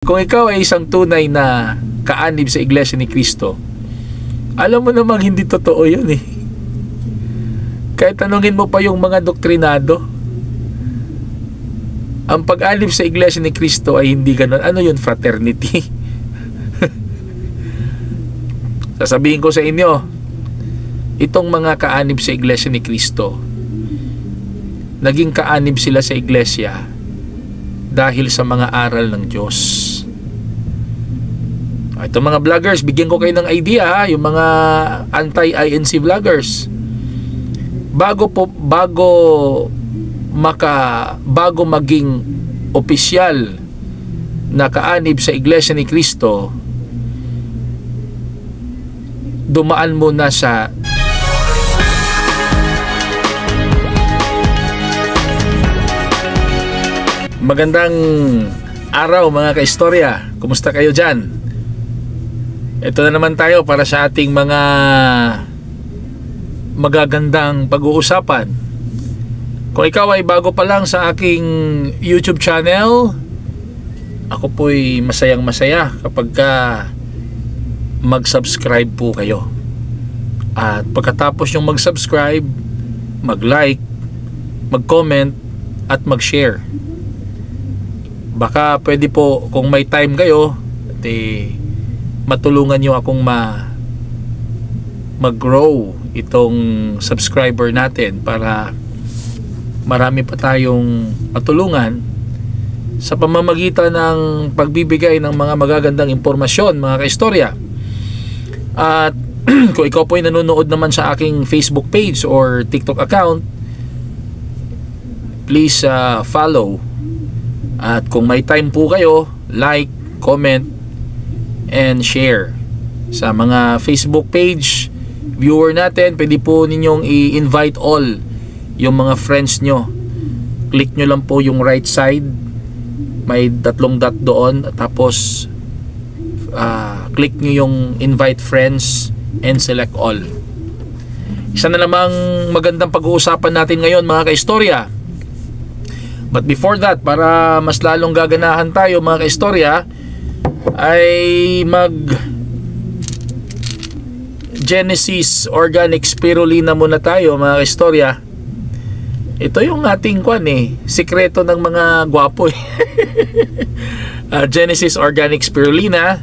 Kung ikaw ay isang tunay na kaanib sa Iglesia ni Cristo, alam mo namang hindi totoo yun eh. Kahit tanungin mo pa yung mga doktrinado, ang pag-anib sa Iglesia ni Cristo ay hindi ganun. Ano yun? Fraternity. Sasabihin ko sa inyo, itong mga kaanib sa Iglesia ni Cristo, naging kaanib sila sa Iglesia dahil sa mga aral ng Diyos. Itong mga vloggers, bigyan ko kayo ng idea ha, yung mga anti-INC vloggers. Bago maging opisyal na kaanib sa Iglesia ni Cristo, dumaan muna sa magandang araw mga kaistorya. Kumusta kayo dyan? Ito na naman tayo para sa ating mga magagandang pag-uusapan. Kung ikaw ay bago pa lang sa aking YouTube channel, ako po'y masayang masaya kapag mag-subscribe po kayo. At pagkatapos yung mag-subscribe, mag-like, mag-comment at mag-share. Baka pwede po kung may time kayo, matulungan nyo akong mag-grow itong subscriber natin para marami pa tayong matulungan sa pamamagitan ng pagbibigay ng mga magagandang impormasyon, mga kaistorya. At kung ikaw po ay nanonood naman sa aking Facebook page or TikTok account, please follow. At kung may time po kayo, like, comment, and share. Sa mga Facebook page viewer natin, pwede po ninyong i-invite all yung mga friends nyo. Click nyo lang po yung right side, may 3 dot doon, tapos click nyo yung invite friends and select all. Isa na namang magandang pag-uusapan natin ngayon mga kaistorya. But before that, para mas lalong gaganahan tayo mga kaistorya, ay Genesis Organic Spirulina muna tayo mga kaistorya. Ito yung ating sikreto ng mga gwapo Genesis Organic Spirulina.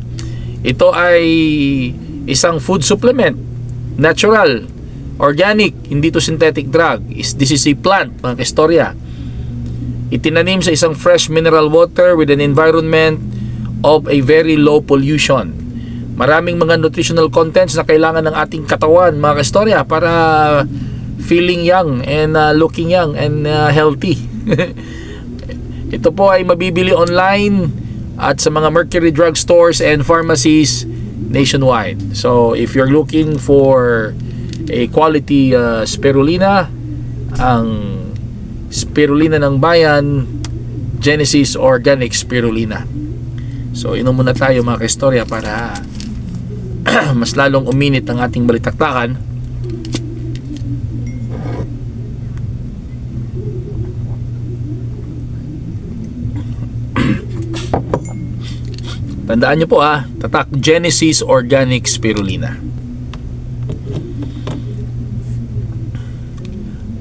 Ito ay isang food supplement, natural, organic, hindi to synthetic drug. This is a plant mga kaistorya. Itinanim sa isang fresh mineral water with an environment of a very low pollution. Maraming mga nutritional contents na kailangan ng ating katawan mga kaistorya para feeling young and looking young and healthy. Ito po ay mabibili online at sa mga Mercury Drug Stores and pharmacies nationwide. So if you're looking for a quality spirulina, ang spirulina ng bayan, Genesis Organic Spirulina. So inom muna tayo mga kaistorya para mas lalong uminit ang ating balitaktakan. Tandaan nyo po tatak Genesis Organic Spirulina.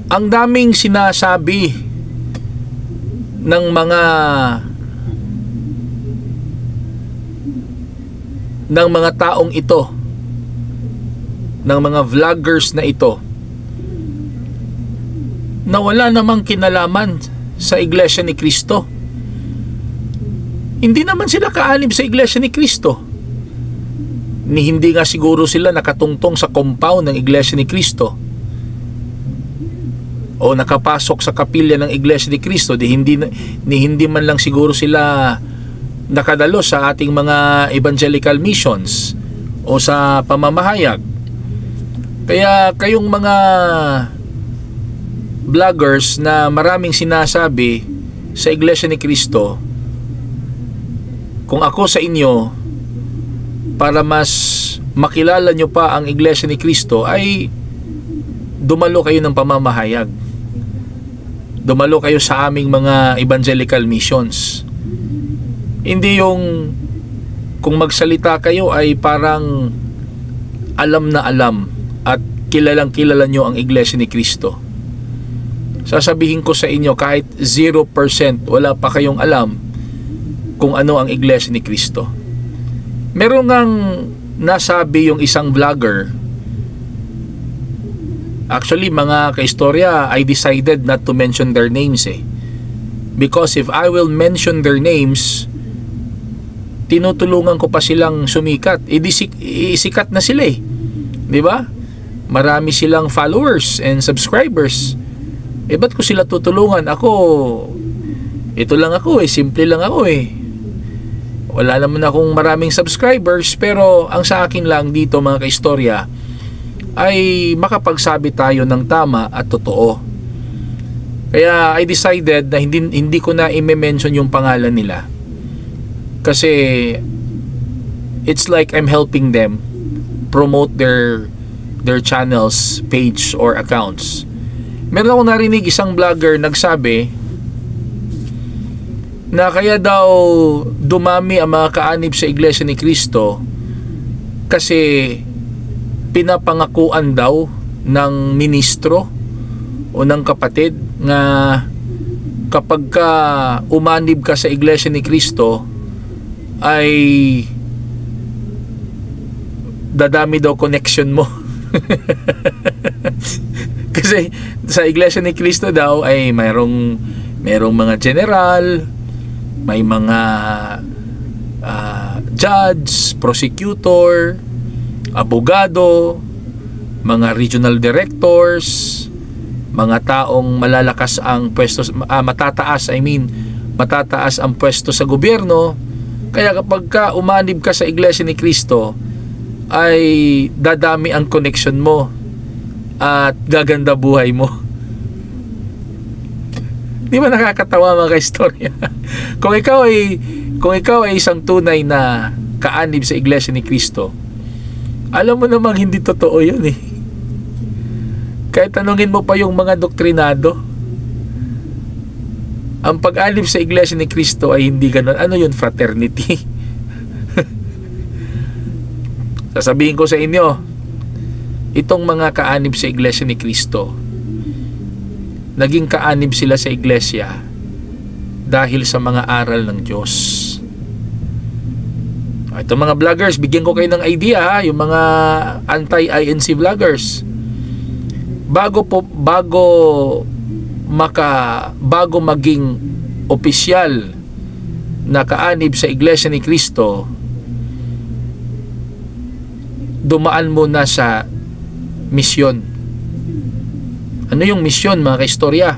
Ang daming sinasabi ng mga taong ito, ng mga vloggers na ito, na wala namang kinalaman sa Iglesia ni Cristo. Hindi naman sila kaanib sa Iglesia ni Cristo. Hindi nga siguro sila nakatungtong sa compound ng Iglesia ni Cristo o nakapasok sa kapilya ng Iglesia ni Cristo. Hindi man lang siguro sila nakadalo sa ating mga evangelical missions o sa pamamahayag. Kaya kayong mga vloggers na maraming sinasabi sa Iglesia ni Cristo, kung ako sa inyo, para mas makilala nyo pa ang Iglesia ni Cristo, ay dumalo kayo ng pamamahayag. Dumalo kayo sa aming mga evangelical missions. Hindi yung kung magsalita kayo ay parang alam na alam at kilalang kilala nyo ang Iglesia ni Cristo. Sasabihin ko sa inyo, kahit 0% wala pa kayong alam kung ano ang Iglesia ni Cristo. Meron ngang nasabi yung isang vlogger. Actually, mga kaistorya, I decided not to mention their names because if I will mention their names, tinutulungan ko pa silang sumikat. Isikat na sila di ba? Marami silang followers and subscribers. Ba't ko sila tutulungan? Ako, ito lang ako simple lang ako Wala naman akong maraming subscribers, pero ang sa akin lang dito mga kaistorya ay makapagsabi tayo ng tama at totoo. Kaya I decided na hindi ko na i-mention yung pangalan nila. Kasi it's like I'm helping them promote their channels, page or accounts. Meron akong narinig isang vlogger nagsabi na kaya daw dumami ang mga kaanib sa Iglesia ni Cristo kasi pinapangakuan daw ng ministro o ng kapatid na kapag ka umanib ka sa Iglesia ni Cristo ay dadami daw connection mo. Kasi sa Iglesia ni Cristo daw ay mayroong mga general, may mga judge, prosecutor, abogado, mga regional directors, mga taong malalakas ang pwesto, matataas ang pwesto sa gobyerno. Kaya kapag ka umanib ka sa Iglesia ni Cristo ay dadami ang connection mo at gaganda buhay mo. Di ba nakakatawa mga kaistorya? Kung ikaw ay isang tunay na kaanib sa Iglesia ni Cristo, alam mo namang hindi totoo yun Kahit tanungin mo pa yung mga doktrinado, ang pag-alib sa Iglesia ni Cristo ay hindi ganun. Ano yun? Fraternity. Sasabihin ko sa inyo, itong mga kaanib sa Iglesia ni Cristo, naging kaanib sila sa Iglesia dahil sa mga aral ng Diyos. Itong mga vloggers, bigyan ko kayo ng idea yung mga anti-INC vloggers. Bago maging opisyal na kaanib sa Iglesia ni Cristo, dumaan muna sa misyon. Ano yung misyon mga kaistorya?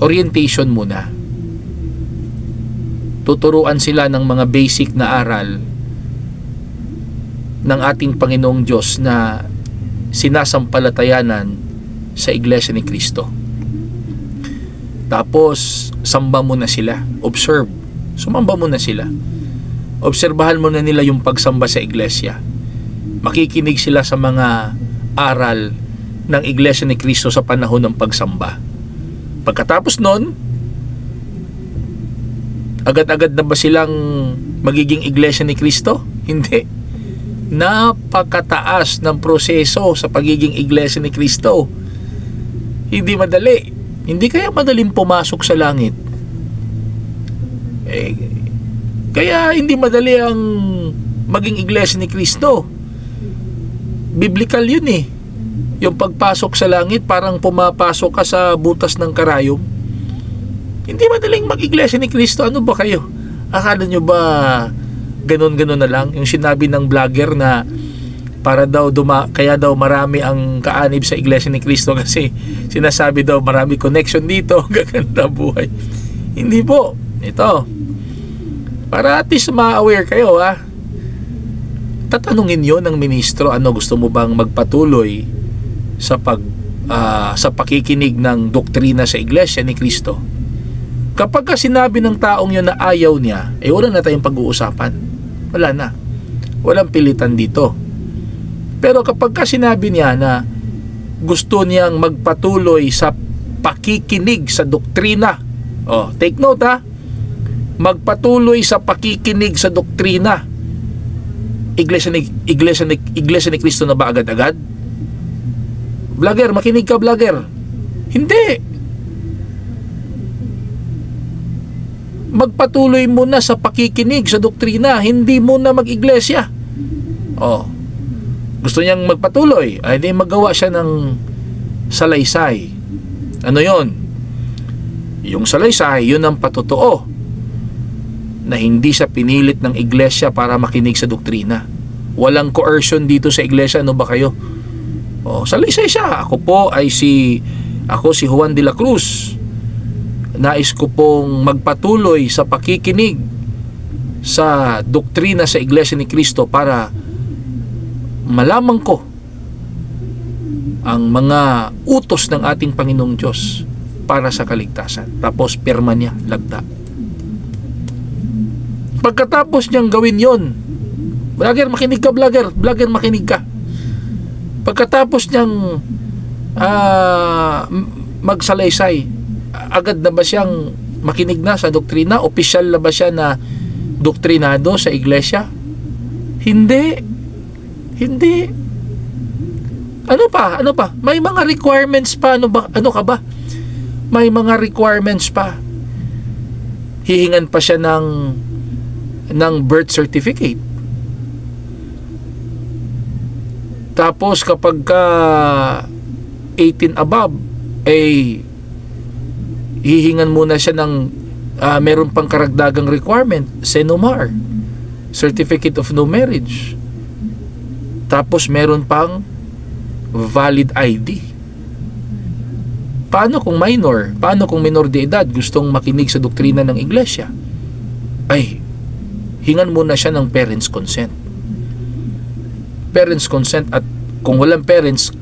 Orientation muna. Tuturuan sila ng mga basic na aral ng ating Panginoong Diyos na sinasampalatayanan sa Iglesia ni Cristo. Tapos samba mo na sila. Observe. Sumamba mo na sila. Obserbahan mo na nila yung pagsamba sa Iglesia. Makikinig sila sa mga aral ng Iglesia ni Cristo sa panahon ng pagsamba. Pagkatapos nun, agad-agad na ba silang magiging Iglesia ni Cristo? Hindi. Napakataas ng proseso sa pagiging Iglesia ni Cristo. Hindi madali. Hindi kaya madaling pumasok sa langit. Kaya hindi madali ang maging Iglesia ni Cristo. Biblical yun Yung pagpasok sa langit, parang pumapasok ka sa butas ng karayom. Hindi madaling mag-Iglesia ni Cristo. Ano ba kayo? Akala nyo ba ganon-ganon na lang? Yung sinabi ng vlogger na kaya daw marami ang kaanib sa Iglesia ni Cristo kasi sinasabi daw marami connection dito, gaganda buhay. Hindi po. Ito. Para at least ma-aware kayo tatanungin nyo ng ministro, gusto mo bang magpatuloy sa pakikinig ng doktrina sa Iglesia ni Cristo? Kapag sinabi ng taong yun na ayaw niya, wala na tayong pag-uusapan. Wala na. Walang pilitan dito. Pero kapag sinabi niya na gusto niyang magpatuloy sa pakikinig sa doktrina, take note magpatuloy sa pakikinig sa doktrina. Iglesia ni Cristo na ba agad-agad? Vlogger, makinig ka, vlogger. Hindi. Magpatuloy muna sa pakikinig sa doktrina, hindi muna mag-iglesia. Gusto niyang magpatuloy, ay di magawa siya ng salaysay. Ano yon? Yung salaysay, yun ang patotoo na hindi siya pinilit ng iglesia para makinig sa doktrina. Walang coercion dito sa iglesia. Ano ba kayo? Salaysay siya. Ako si Juan de la Cruz. Nais ko pong magpatuloy sa pakikinig sa doktrina sa Iglesia ni Cristo para malaman ko ang mga utos ng ating Panginoong Diyos para sa kaligtasan. Tapos pirma niya, lagda. Pagkatapos niyang gawin yon, vlogger, makinig ka, vlogger, makinig ka. Pagkatapos niyang magsalaysay, agad na ba siyang makinig na sa doktrina? Opisyal na ba siya na doktrinado sa iglesia? Hindi. Ano pa? May mga requirements pa. Ano ka ba? May mga requirements pa. Hihingan pa siya ng birth certificate. Tapos kapag ka 18 above, hihingan muna siya ng meron pang karagdagang requirement, Senomar, Certificate of No Marriage. Tapos meron pang valid ID. Paano kung minor? Paano kung minor de edad gustong makinig sa doktrina ng iglesia? Hingan muna siya ng parents' consent. Parents' consent, at kung walang parents,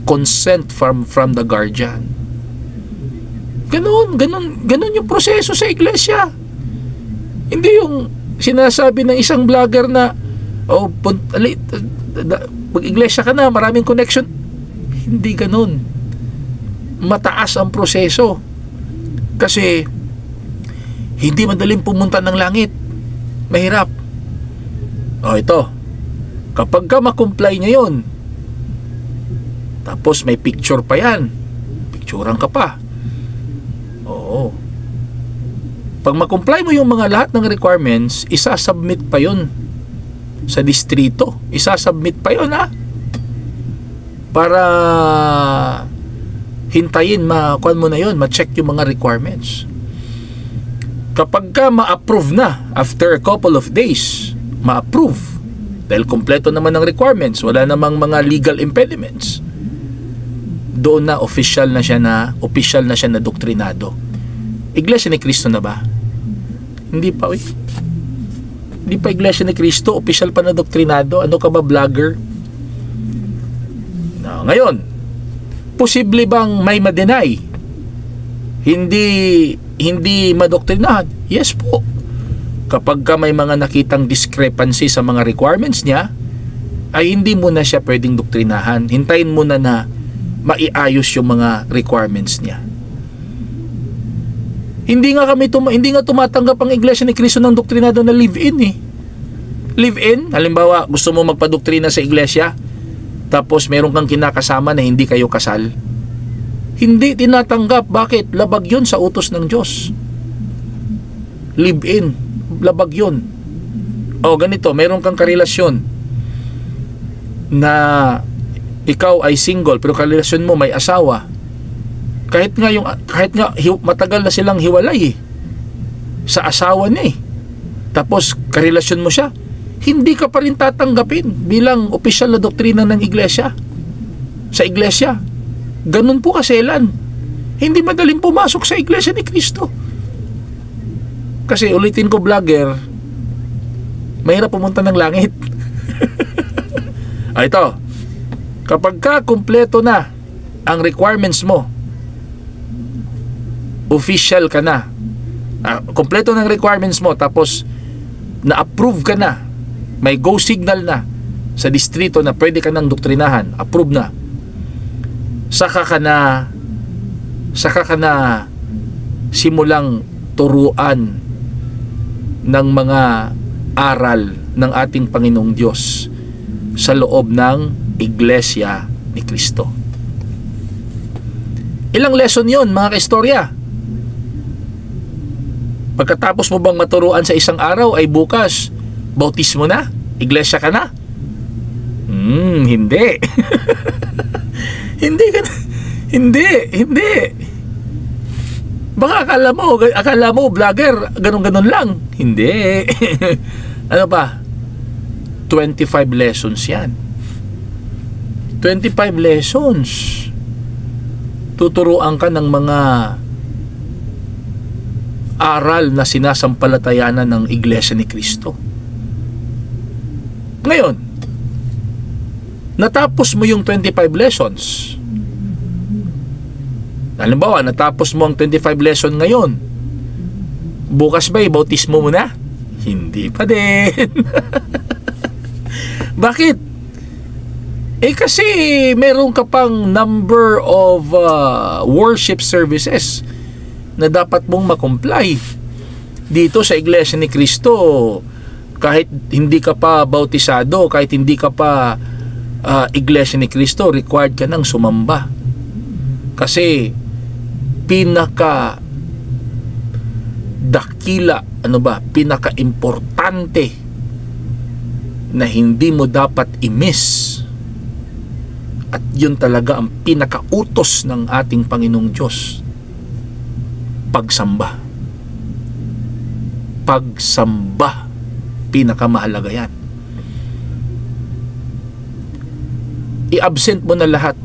consent from the guardian. Ganun yung proseso sa iglesia. Hindi yung sinasabi ng isang vlogger na pag-iglesia ka na, maraming connection. Hindi ganun. Mataas ang proseso. Kasi hindi madaling pumunta ng langit. Mahirap. Ito. Kapag ka makomply niya yun, tapos may picture pa yan, picturean ka pa. Pag makomply mo yung mga lahat ng requirements, isasubmit pa yun sa distrito. Isasubmit pa yun, para hintayin, makuan mo na yun, ma-check yung mga requirements. Kapag ka ma-approve na, after a couple of days, ma-approve, dahil kompleto naman ng requirements, wala namang mga legal impediments, doon na official na siya na doktrinado. Iglesia ni Cristo na ba? Hindi pa, Hindi pa Iglesia ni Cristo, official pa na doktrinado. Ano ka ba, vlogger? Ngayon, posible bang may ma-deny? Hindi madoktrinahan? Yes po. Kapag ka may mga nakitang discrepancy sa mga requirements niya, ay hindi mo na siya pwedeng doktrinahan. Hintayin mo na maiayos yung mga requirements niya. Hindi nga tumatanggap ang Iglesia ni Cristo ng doktrinado na live-in Live-in, halimbawa, gusto mo magpadoktrina sa iglesia, tapos meron kang kinakasama na hindi kayo kasal. Hindi tinatanggap. Bakit? Labag yun sa utos ng Diyos. Live-in, labag yun. Ganito, meron kang karelasyon na ikaw ay single, pero karelasyon mo may asawa. Kahit nga matagal na silang hiwalay sa asawa niya tapos karelasyon mo siya, hindi ka pa rin tatanggapin bilang opisyal na doktrina ng iglesia sa iglesia. Ganun po kaselan. Hindi madaling pumasok sa Iglesia ni Cristo. Kasi ulitin ko, vlogger, mahirap pumunta ng langit. Ito, kapag ka kumpleto na ang requirements mo, official ka na, kumpleto ng requirements mo, tapos na-approve ka na, may go signal na sa distrito na pwede ka ng doktrinahan, approve na, saka ka na simulang turuan ng mga aral ng ating Panginoong Diyos sa loob ng Iglesia ni Cristo. Ilang lesson yon, mga kaistorya? Pagkatapos mo bang maturuan sa isang araw ay bukas, bautismo na? Iglesia ka na? Hindi. Hindi. Baka akala mo vlogger, ganun-ganun lang. Hindi. Ano ba? 25 lessons yan. 25 lessons. Tuturuan ka ng mga aral na sinasampalatayanan ng Iglesia ni Cristo. Ngayon, natapos mo yung 25 lessons. Halimbawa, natapos mo ang 25 lesson ngayon. Bukas ba ibautismo mo na? Hindi pa din. Bakit? Kasi meron ka pang number of worship services na dapat mong makomply. Dito sa Iglesia ni Cristo, kahit hindi ka pa bautisado, kahit hindi ka pa Iglesia ni Cristo, required ka ng sumamba. Kasi pinaka dakila, pinaka-importante na hindi mo dapat i-miss, at yun talaga ang pinaka-utos ng ating Panginoong Diyos: pagsamba. Pagsamba, pinakamahalaga yan. I-absent mo na lahat,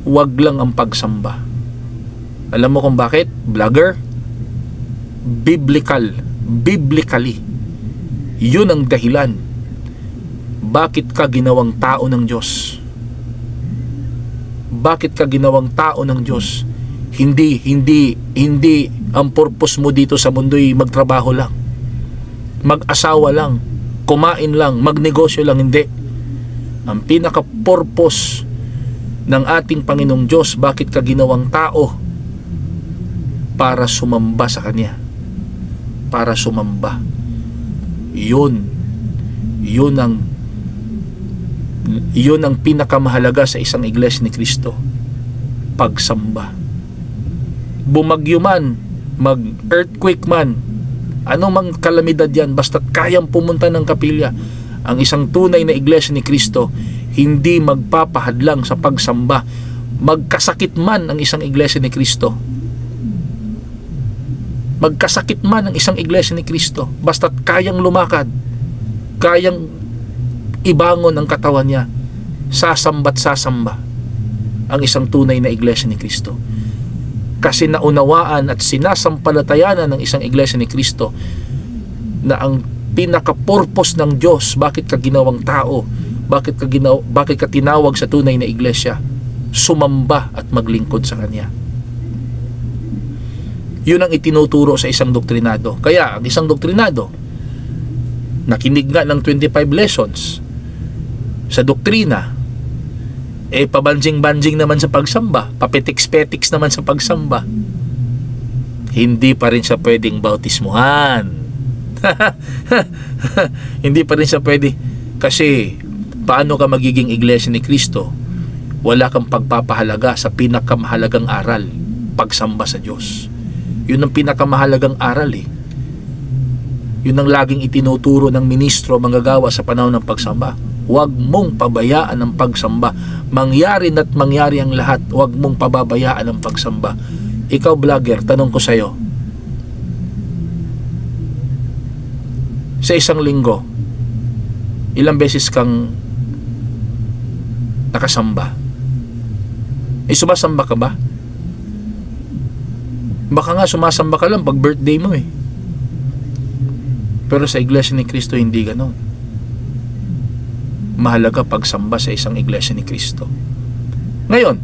wag lang ang pagsamba. Alam mo kung bakit, vlogger? Biblically, yun ang dahilan bakit ka ginawang tao ng Diyos. Bakit ka ginawang tao ng Diyos? Hindi ang purpose mo dito sa mundo'y magtrabaho lang, mag-asawa lang, kumain lang, magnegosyo lang. Hindi. Ang pinaka-purpose ng ating Panginoong Diyos, bakit ka ginawang tao? Para sumamba sa Kanya. Para sumamba. Yun ang pinakamahalaga sa isang iglesia ni Cristo: pagsamba. Bumagyo man, mag-earthquake man, anumang kalamidad yan, basta't kayang pumunta ng kapilya, ang isang tunay na iglesia ni Cristo hindi magpapahadlang sa pagsamba. Magkasakit man ang isang iglesia ni Cristo, magkasakit man ang isang iglesia ni Cristo, basta't kayang lumakad, kayang ibangon ang katawan niya, sasamba't sasamba ang isang tunay na iglesia ni Cristo. Kasi naunawaan at sinasampalatayanan ng isang iglesia ni Cristo na ang pinaka-purpose ng Diyos, bakit ka ginawang tao, bakit ka tinawag sa tunay na iglesia: sumamba at maglingkod sa Kanya. Yun ang itinuturo sa isang doktrinado. Kaya ang isang doktrinado, nakinig nga ng 25 lessons sa doktrina, pabanjing-banjing naman sa pagsamba, papetiks-petiks naman sa pagsamba, hindi pa rin siya pwedeng bautismuhan. Hindi pa rin siya pwede. Kasi paano ka magiging iglesia ni Cristo? Wala kang pagpapahalaga sa pinakamahalagang aral, pagsamba sa Diyos. Yun ang pinakamahalagang aral. Yun ang laging itinuturo ng ministro, manggagawa sa panahon ng pagsamba. Huwag mong pabayaan ang pagsamba. Mangyari na't mangyari ang lahat, huwag mong pababayaan ang pagsamba. Ikaw, vlogger, tanong ko sa'yo, sa isang linggo, ilang beses kang nakasamba? Sumasamba ka ba? Baka nga sumasamba ka lang pag birthday mo Pero sa iglesia ni Cristo hindi ganon. Mahalaga pagsamba sa isang iglesia ni Cristo. Ngayon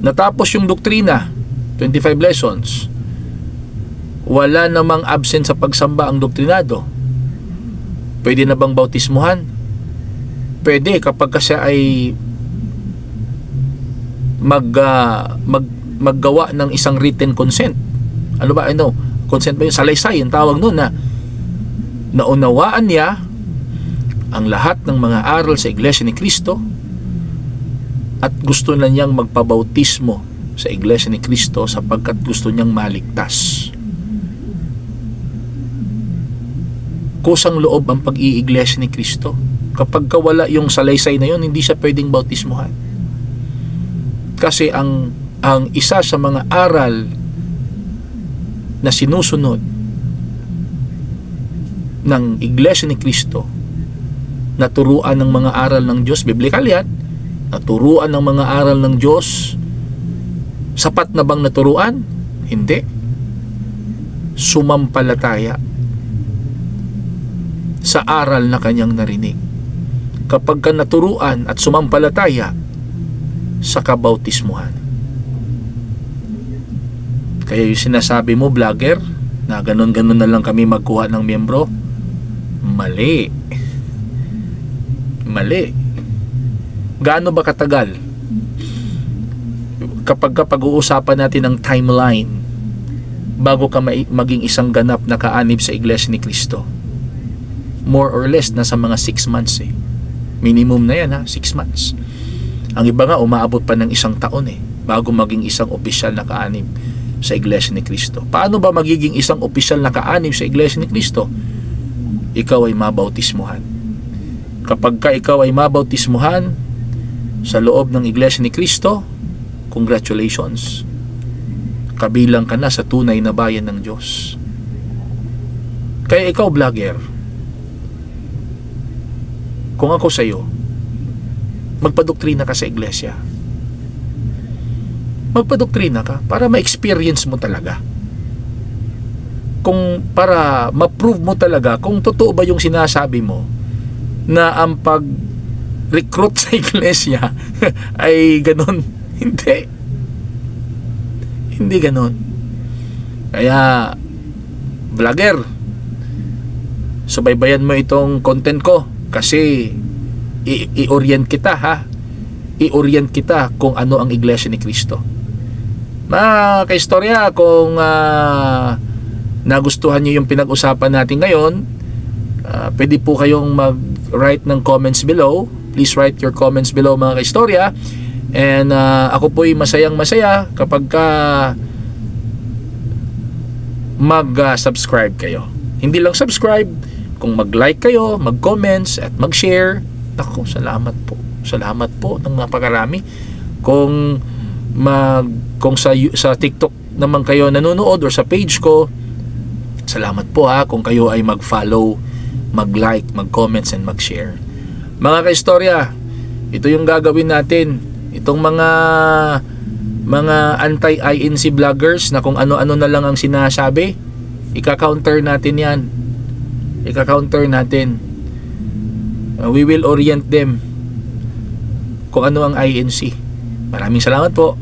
natapos yung doktrina, 25 lessons, wala namang absent sa pagsamba ang doktrinado. Pwede na bang bautismuhan? Pwede kapag kasi ay maggawa ng isang written consent. Ano ba? Consent ba yun? Salaysay, ang tawag nun, na naunawaan niya ang lahat ng mga aral sa Iglesia ni Cristo at gusto na niyang magpabautismo sa Iglesia ni Cristo sapagkat gusto niyang maligtas. Kusang loob ang pag-iiglesia ni Cristo. Kapag wala yung salaysay na yun, hindi siya pwedeng bautismuhan. Kasi ang isa sa mga aral na sinusunod ng Iglesia ni Cristo, naturuan ng mga aral ng Diyos, biblikal yan, naturuan ng mga aral ng Diyos. Sapat na bang naturuan? Hindi. Sumampalataya sa aral na kanyang narinig. Kapag ka naturuan at sumampalataya, sa kabautismuhan. Kaya yung sinasabi mo, vlogger, na ganun-ganun na lang kami magkuha ng miyembro, mali. Mali. Gaano ba katagal? Kapag pag-uusapan natin ang timeline bago ka maging isang ganap na kaanib sa Iglesia ni Cristo, more or less nasa mga 6 months minimum na yan 6 months. Ang iba nga umaabot pa ng 1 taon bago maging isang opisyal na kaanib sa Iglesia ni Cristo. Paano ba magiging isang opisyal na kaanib sa Iglesia ni Cristo? Ikaw ay mabautismuhan. Kapag ka ikaw ay mabautismuhan sa loob ng Iglesia ni Cristo, congratulations. Kabilang ka na sa tunay na bayan ng Diyos. Kaya ikaw, vlogger, kung ako sa iyo, magpadoktrina ka sa iglesia. Magpadoktrina ka para ma-experience mo talaga. Para ma-prove mo talaga kung totoo ba yung sinasabi mo na ang pag-recruit sa iglesia ay ganon. Hindi. Hindi ganon. Kaya, vlogger, subaybayan mo itong content ko kasi i-orient kita i-orient kita kung ano ang Iglesia ni Cristo. Mga kaistorya, kung nagustuhan nyo yung pinag-usapan natin ngayon, pwede po kayong mag-write ng comments below. Please write your comments below, mga kaistorya. And ako po'y masayang-masaya kapag mag-subscribe kayo. Hindi lang subscribe, kung mag-like kayo, mag-comments at mag-share. Ako, salamat po. Salamat po ng napakarami. Kung sa TikTok naman kayo nanonood or sa page ko, salamat po kung kayo ay mag-follow, mag-like, mag-comments and mag-share. Mga kaistorya, ito yung gagawin natin. Itong mga anti-INC vloggers na kung ano-ano na lang ang sinasabi, ika-counter natin yan. Ika-counter natin. We will orient them kung ano ang INC. Maraming salamat po.